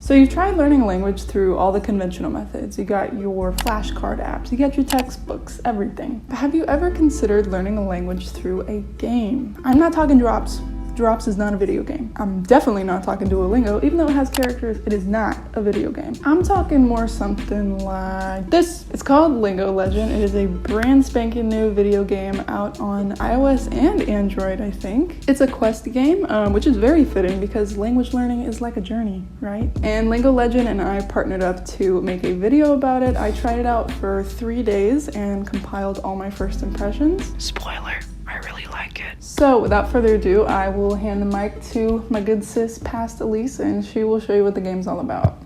So you've tried learning a language through all the conventional methods. You got your flashcard apps, you got your textbooks, everything. But have you ever considered learning a language through a game? I'm not talking Drops. Drops is not a video game. I'm definitely not talking Duolingo. Even though it has characters, it is not a video game. I'm talking more something like this. It's called Lingo Legend. It is a brand spanking new video game out on iOS and Android, I think. It's a quest game, which is very fitting because language learning is like a journey, right? And Lingo Legend and I partnered up to make a video about it. I tried it out for 3 days and compiled all my first impressions. Spoiler, I really like it. So without further ado, I will hand the mic to my good sis, Past Elise, and she will show you what the game's all about.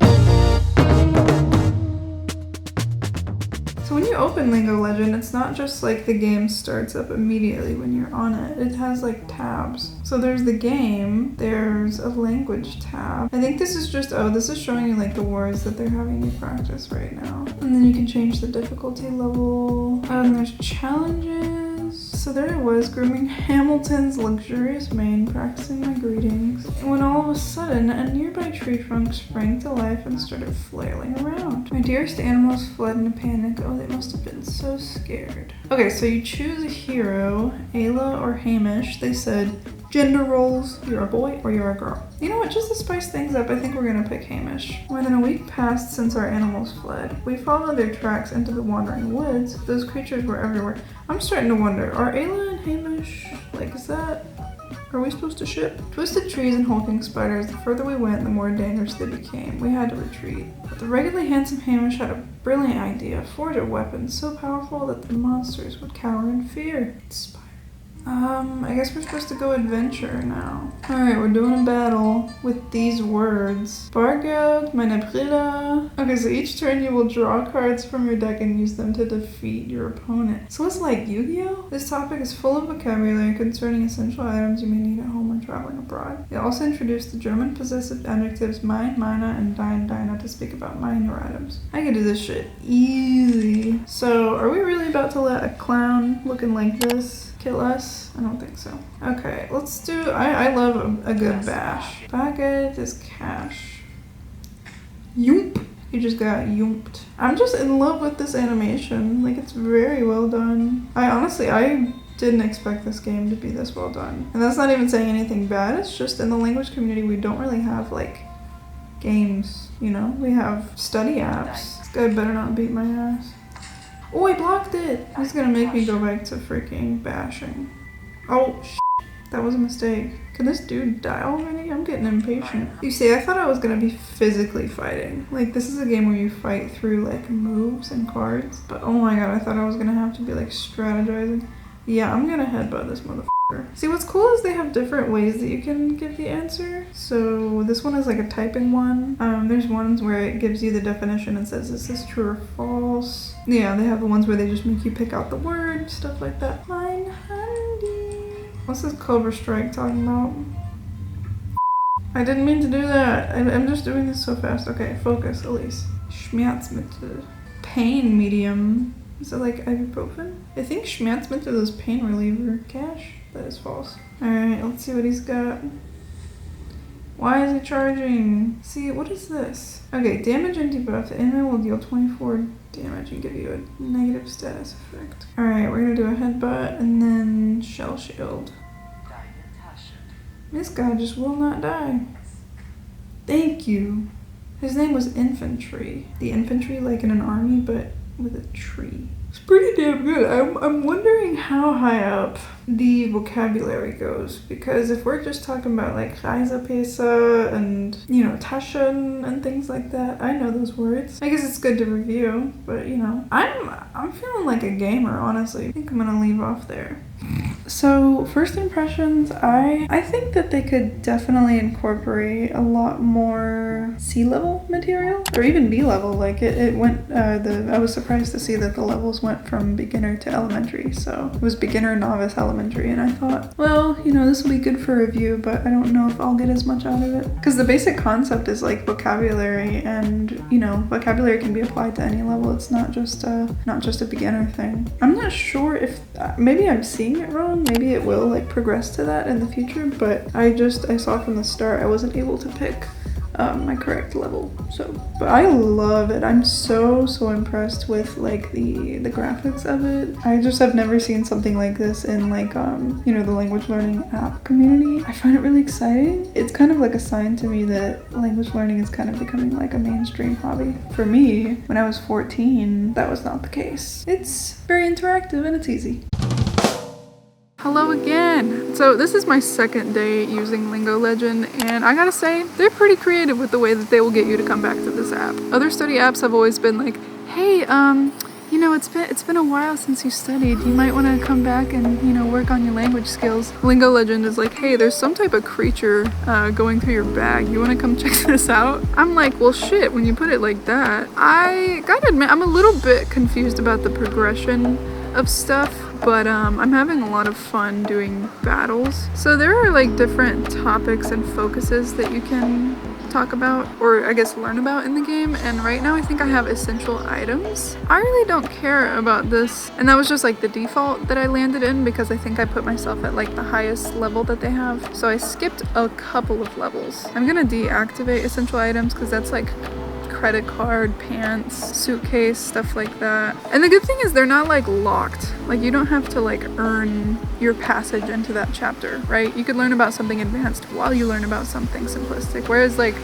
So when you open Lingo Legend, it's not just like the game starts up immediately when you're on it. It has like tabs. So there's the game, there's a language tab. I think this is just, this is showing you like the words that they're having you practice right now. And then you can change the difficulty level. And there's challenges. So there it was, grooming Hamilton's luxurious mane, practicing my greetings. And when all of a sudden, a nearby tree trunk sprang to life and started flailing around. My dearest animals fled in a panic. Oh, they must have been so scared. Okay, so you choose a hero, Ayla or Hamish. They said, gender roles, you're a boy or you're a girl. You know what, just to spice things up, I think we're gonna pick Hamish. More than a week passed since our animals fled. We followed their tracks into the wandering woods. Those creatures were everywhere. I'm starting to wonder, are Ayla and Hamish, are we supposed to ship? Twisted trees and hulking spiders, the further we went, the more dangerous they became. We had to retreat. But the regularly handsome Hamish had a brilliant idea, forge a weapon so powerful that the monsters would cower in fear. I guess we're supposed to go adventure now. Alright, we're doing a battle with these words. Bargeld, meine Brille. Okay, so each turn you will draw cards from your deck and use them to defeat your opponent. So it's like Yu-Gi-Oh! This topic is full of vocabulary concerning essential items you may need at home when traveling abroad. They also introduced the German possessive adjectives mein, meine, and dein, deine to speak about mine, your items. I can do this shit easy. So, are we really about to let a clown looking like this kill us? I don't think so. Okay, let's do, I love a good bash. Baguette is cash. Yoomp. You just got yoomped. I'm just in love with this animation. Like, it's very well done. I didn't expect this game to be this well done. And that's not even saying anything bad. It's just in the language community, we don't really have like games, you know? We have study apps. This guy better not beat my ass. Oh, I blocked it! He's gonna make me go back to freaking bashing. Oh, that was a mistake. Can this dude die already? I'm getting impatient. You see, I thought I was gonna be physically fighting. Like, this is a game where you fight through, like, moves and cards. But, oh my god, I thought I was gonna have to be, like, strategizing. Yeah, I'm gonna headbutt this motherfucker. See, what's cool is they have different ways that you can give the answer. So this one is like a typing one. There's ones where it gives you the definition and says, is this true or false? Yeah, they have the ones where they just make you pick out the word, stuff like that. Mein Handy. What's this Cobra Strike talking about? I didn't mean to do that. I'm just doing this so fast. Okay, focus, Elise. Schmerzmittel. Pain medium. Is it like ibuprofen? I think Schmerzmittel is pain reliever. Cash? That is false. Alright, let's see what he's got. Why is he charging? See, what is this? Okay, damage and debuff. The enemy will deal 24 damage and give you a negative status effect. Alright, we're gonna do a headbutt and then shell shield. This guy just will not die. Thank you. His name was Infantry. The infantry like in an army, but with a tree. It's pretty damn good. I'm wondering how high up the vocabulary goes, because if we're just talking about like Reisepässe and, you know, Taschen and things like that, I know those words. I guess it's good to review, but you know, I'm feeling like a gamer, honestly. I think I'm gonna leave off there. So first impressions, I think that they could definitely incorporate a lot more C-level material, or even B-level. Like it went, I was surprised to see that the levels went from beginner to elementary. So it was beginner, novice, elementary, and I thought, well, you know, this will be good for review, but I don't know if I'll get as much out of it. Because the basic concept is like vocabulary, and you know, vocabulary can be applied to any level. It's not just a beginner thing. I'm not sure if, maybe I'm seeing it wrong. Maybe it will like progress to that in the future, but I saw from the start I wasn't able to pick my correct level. So, but I love it. I'm so impressed with like the graphics of it. I just have never seen something like this in like you know, the language learning app community. I find it really exciting. It's kind of like a sign to me that language learning is kind of becoming like a mainstream hobby. For me, when I was 14, that was not the case. It's very interactive and it's easy. Hello again! So this is my second day using Lingo Legend, and I gotta say, they're pretty creative with the way that they will get you to come back to this app. Other study apps have always been like, hey, you know, it's been a while since you studied. You might want to come back and, you know, work on your language skills. Lingo Legend is like, hey, there's some type of creature going through your bag. You want to come check this out? I'm like, well, shit, when you put it like that, I gotta admit, I'm a little bit confused about the progression of stuff. But I'm having a lot of fun doing battles. So there are like different topics and focuses that you can talk about, or I guess learn about in the game. And right now I think I have essential items. I really don't care about this. And that was just like the default that I landed in because I think I put myself at like the highest level that they have. So I skipped a couple of levels. I'm gonna deactivate essential items because that's like credit card, pants, suitcase, stuff like that. And the good thing is they're not like locked. Like you don't have to like earn your passage into that chapter, right? You could learn about something advanced while you learn about something simplistic. Whereas like,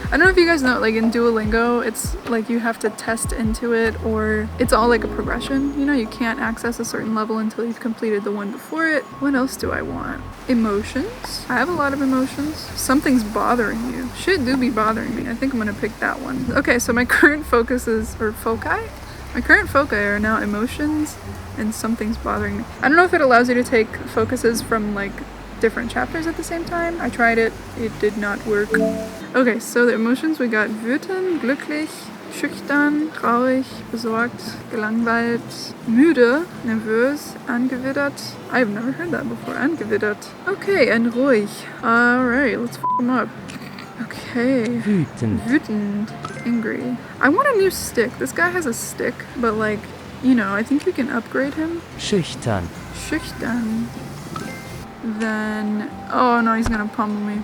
I don't know if you guys know, like in Duolingo, it's like you have to test into it, or it's all like a progression. You know, you can't access a certain level until you've completed the one before it. What else do I want? Emotions. I have a lot of emotions. Something's bothering you. Shit do be bothering me. I think I'm gonna pick that one. Okay, so my current focuses, or foci? My current foci are now emotions and something's bothering me. I don't know if it allows you to take focuses from like different chapters at the same time. I tried it. It did not work. Okay, so the emotions we got wütend, glücklich, schüchtern, traurig, besorgt, gelangweilt, müde, nervös, angewidert. I've never heard that before. Angewidert. Okay, and ruhig. Alright, let's f them up. Okay. Wütend. Angry. I want a new stick. This guy has a stick, but like, you know, I think you can upgrade him. Schüchtern. Schüchtern. Then, oh no, he's gonna pummel me.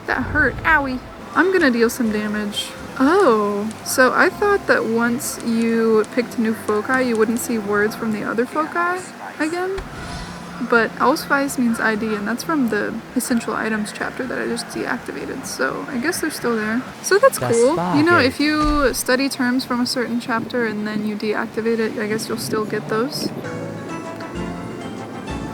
That hurt, owie. I'm gonna deal some damage. Oh, so I thought that once you picked new foci, you wouldn't see words from the other foci again. But Ausweis means ID, and that's from the Essential Items chapter that I just deactivated. So I guess they're still there. So that's cool. You know, if you study terms from a certain chapter and then you deactivate it, I guess you'll still get those.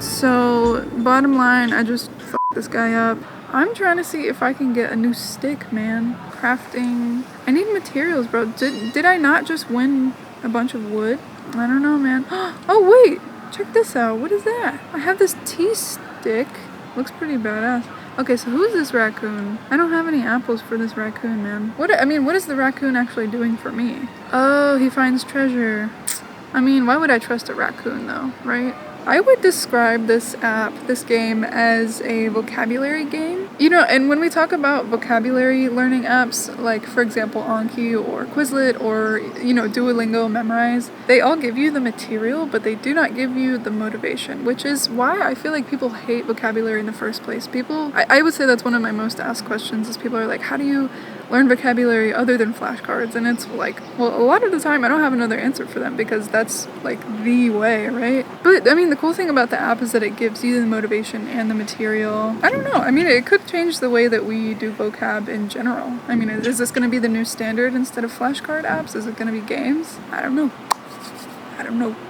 So, bottom line, I just f***ed this guy up. I'm trying to see if I can get a new stick, man. Crafting. I need materials, bro. Did I not just win a bunch of wood? I don't know, man. Oh, wait. Check this out. What is that? I have this tea stick. Looks pretty badass. Okay, so who's this raccoon? I don't have any apples for this raccoon, man. What is the raccoon actually doing for me? Oh, he finds treasure. I mean, why would I trust a raccoon, though, right? I would describe this game, as a vocabulary game. You know, and when we talk about vocabulary learning apps, like for example Anki or Quizlet or, you know, Duolingo, Memrise, they all give you the material, but they do not give you the motivation, which is why I feel like people hate vocabulary in the first place. I would say that's one of my most asked questions is people are like, how do you learn vocabulary other than flashcards? And it's like, well, a lot of the time I don't have another answer for them because that's like the way, right? But I mean, the cool thing about the app is that it gives you the motivation and the material. I don't know. I mean, it could change the way that we do vocab in general. I mean, is this going to be the new standard instead of flashcard apps? Is it going to be games? I don't know.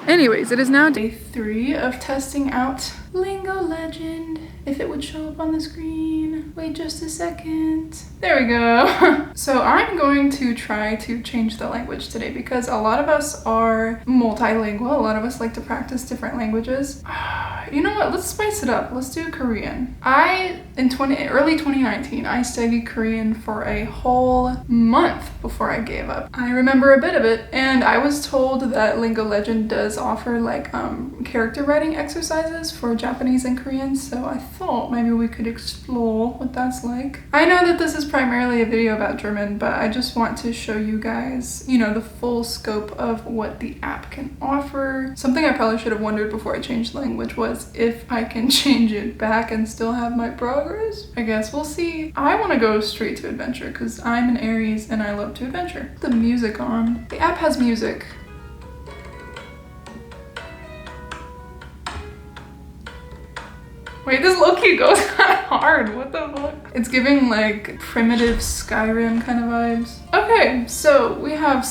Anyways, it is now day 3 of testing out Lingo Legend. If it would show up on the screen. Wait just a second. There we go. So I'm going to try to change the language today because a lot of us are multilingual. A lot of us like to practice different languages. You know what? Let's spice it up. Let's do Korean. In early 2019, I studied Korean for a whole month. before I gave up. I remember a bit of it, and I was told that Lingo Legend does offer like character writing exercises for Japanese and Korean, so I thought maybe we could explore what that's like. I know that this is primarily a video about German, but I just want to show you guys, you know, the full scope of what the app can offer. Something I probably should have wondered before I changed language was if I can change it back and still have my progress. I guess we'll see. I want to go straight to adventure because I'm an Aries and I love to adventure. The music on. The app has music. Wait, this low-key goes kind of hard. What the fuck? It's giving like primitive Skyrim kind of vibes. Okay, so we have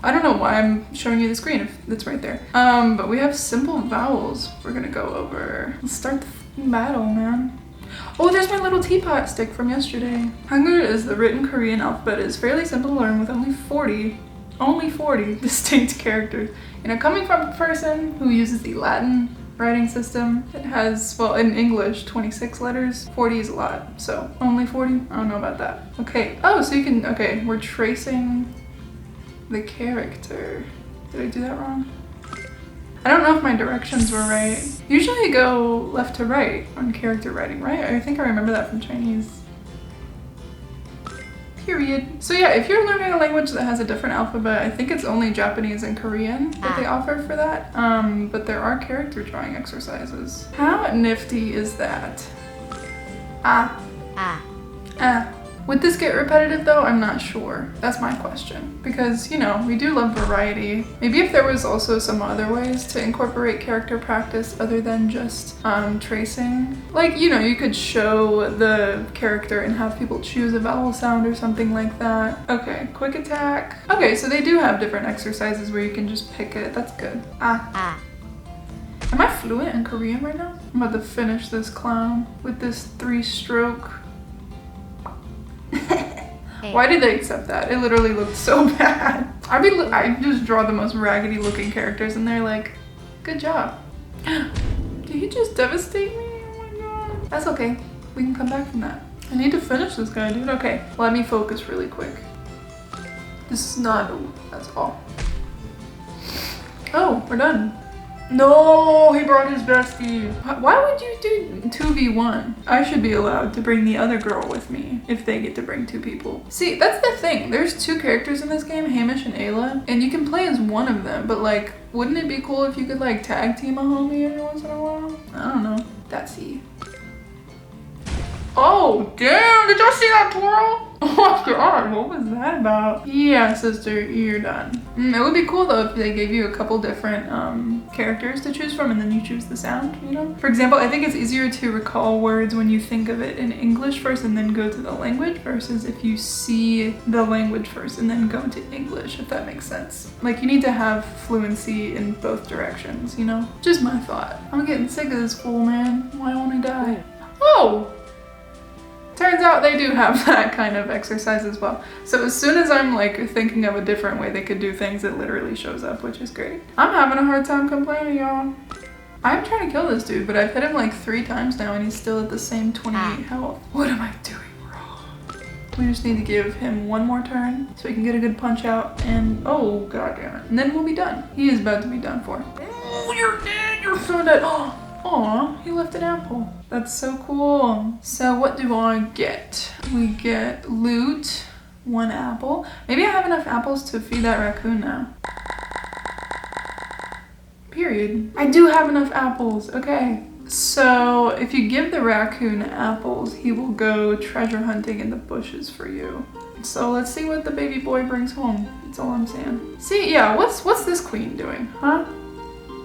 I don't know why I'm showing you the screen if it's right there. But we have simple vowels we're gonna go over. Let's start the fucking battle, man. Oh, there's my little teapot stick from yesterday. Hangul is the written Korean alphabet. It's fairly simple to learn with only 40 distinct characters. You know, coming from a person who uses the Latin writing system, it has, well, in English, 26 letters. 40 is a lot, so only 40? I don't know about that. Okay, oh, so you can, okay, we're tracing the character. Did I do that wrong? I don't know if my directions were right. Usually you go left to right on character writing, right? I think I remember that from Chinese. Period. So yeah, if you're learning a language that has a different alphabet, I think it's only Japanese and Korean that they offer for that. But there are character drawing exercises. How nifty is that? Ah. Would this get repetitive though? I'm not sure. That's my question. Because, you know, we do love variety. Maybe if there was also some other ways to incorporate character practice other than just tracing. Like, you know, you could show the character and have people choose a vowel sound or something like that. Okay, quick attack. Okay, so they do have different exercises where you can just pick it. That's good. Am I fluent in Korean right now? I'm about to finish this clown with this 3-stroke. Why did they accept that? It literally looked so bad. I just draw the most raggedy looking characters and they're like, good job. Did he just devastate me? Oh my god. That's okay. We can come back from that. I need to finish this guy, dude. Okay, let me focus really quick. This is not, that's all. Oh, we're done. No, he brought his bestie. Why would you do 2v1? I should be allowed to bring the other girl with me if they get to bring 2 people. See, that's the thing. There's 2 characters in this game, Hamish and Ayla, and you can play as one of them, but like, wouldn't it be cool if you could like tag team a homie every once in a while? I don't know. That's he. Oh, damn, did y'all see that twirl? Oh my god, what was that about? Yeah, sister, you're done. It would be cool though if they gave you a couple different characters to choose from and then you choose the sound, you know? For example, I think it's easier to recall words when you think of it in English first and then go to the language versus if you see the language first and then go to English, if that makes sense. Like, you need to have fluency in both directions, you know? Just my thought. I'm getting sick of this fool, man. Why won't he die? Oh! Turns out they do have that kind of exercise as well. So as soon as I'm like thinking of a different way they could do things, it literally shows up, which is great. I'm having a hard time complaining, y'all. I'm trying to kill this dude, but I've hit him like 3 times now and he's still at the same 28 health. What am I doing wrong? We just need to give him one more turn so we can get a good punch out and oh god damn it. And then we'll be done. He is about to be done for. Oh, you're dead, you're so dead. Oh. Aw, he left an apple. That's so cool. So what do I get? We get loot, 1 apple. Maybe I have enough apples to feed that raccoon now. Period. I do have enough apples, okay. So if you give the raccoon apples, he will go treasure hunting in the bushes for you. So let's see what the baby boy brings home. That's all I'm saying. See, yeah, what's this queen doing, huh?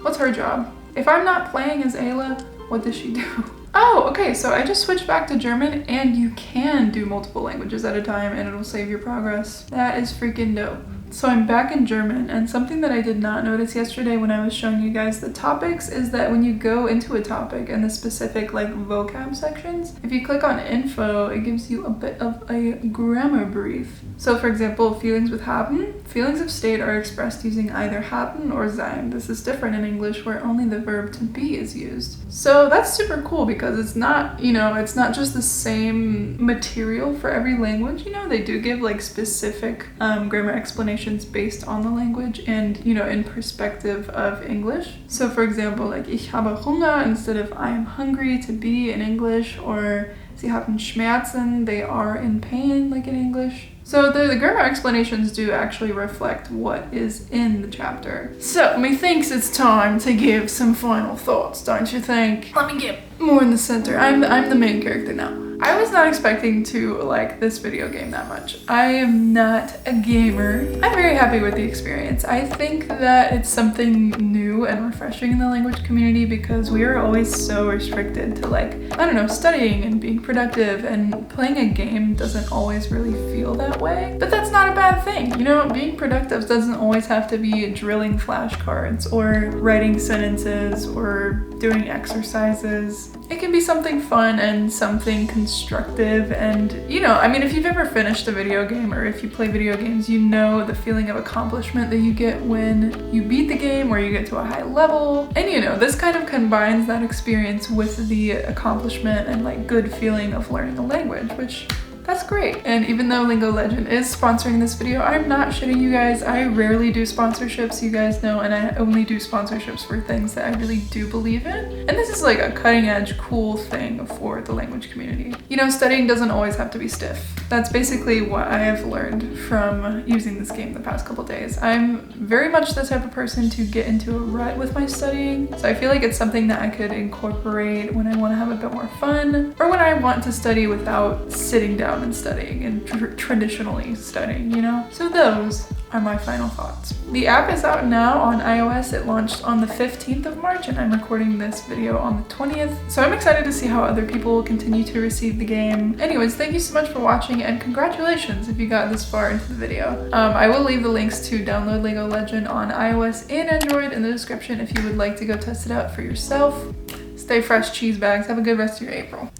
What's her job? If I'm not playing as Ayla, what does she do? Oh, okay, so I just switched back to German and you can do multiple languages at a time and it'll save your progress. That is freaking dope. So I'm back in German, and something that I did not notice yesterday when I was showing you guys the topics is that when you go into a topic and the specific like vocab sections, if you click on info, it gives you a bit of a grammar brief. So for example, feelings with haben, feelings of state are expressed using either haben or sein. This is different in English where only the verb to be is used. So that's super cool because it's not, it's not just the same material for every language. They do give like specific grammar explanations based on the language and, in perspective of English. So for example, like ich habe Hunger instead of I am hungry to be in English, or sie haben Schmerzen, they are in pain, like in English. So the grammar explanations do actually reflect what is in the chapter. So methinks it's time to give some final thoughts, don't you think? Let me get more in the center. I'm the main character now. I was not expecting to like this video game that much. I am not a gamer. I'm very happy with the experience. I think that it's something new and refreshing in the language community because we are always so restricted to studying and being productive, and playing a game doesn't always really feel that way. But that's not a bad thing. Being productive doesn't always have to be drilling flashcards or writing sentences or doing exercises. It can be something fun and something constructive, and if you've ever finished a video game or if you play video games, you know the feeling of accomplishment that you get when you beat the game or you get to a high level. And this kind of combines that experience with the accomplishment and like good feeling of learning a language, which that's great. And even though Lingo Legend is sponsoring this video, I'm not shitting you guys. I rarely do sponsorships, you guys know, and I only do sponsorships for things that I really do believe in. And this is like a cutting edge, cool thing for the language community. Studying doesn't always have to be stiff. That's basically what I have learned from using this game the past couple days. I'm very much the type of person to get into a rut with my studying, so I feel like it's something that I could incorporate when I want to have a bit more fun, or when I want to study without sitting down and studying and traditionally studying, So those are my final thoughts. The app is out now on iOS. It launched on the 15th of March and I'm recording this video on the 20th. So I'm excited to see how other people will continue to receive the game. Anyways, thank you so much for watching and congratulations if you got this far into the video. I will leave the links to download Lego Legend on iOS and Android in the description if you would like to go test it out for yourself. Stay fresh, cheese bags. Have a good rest of your April.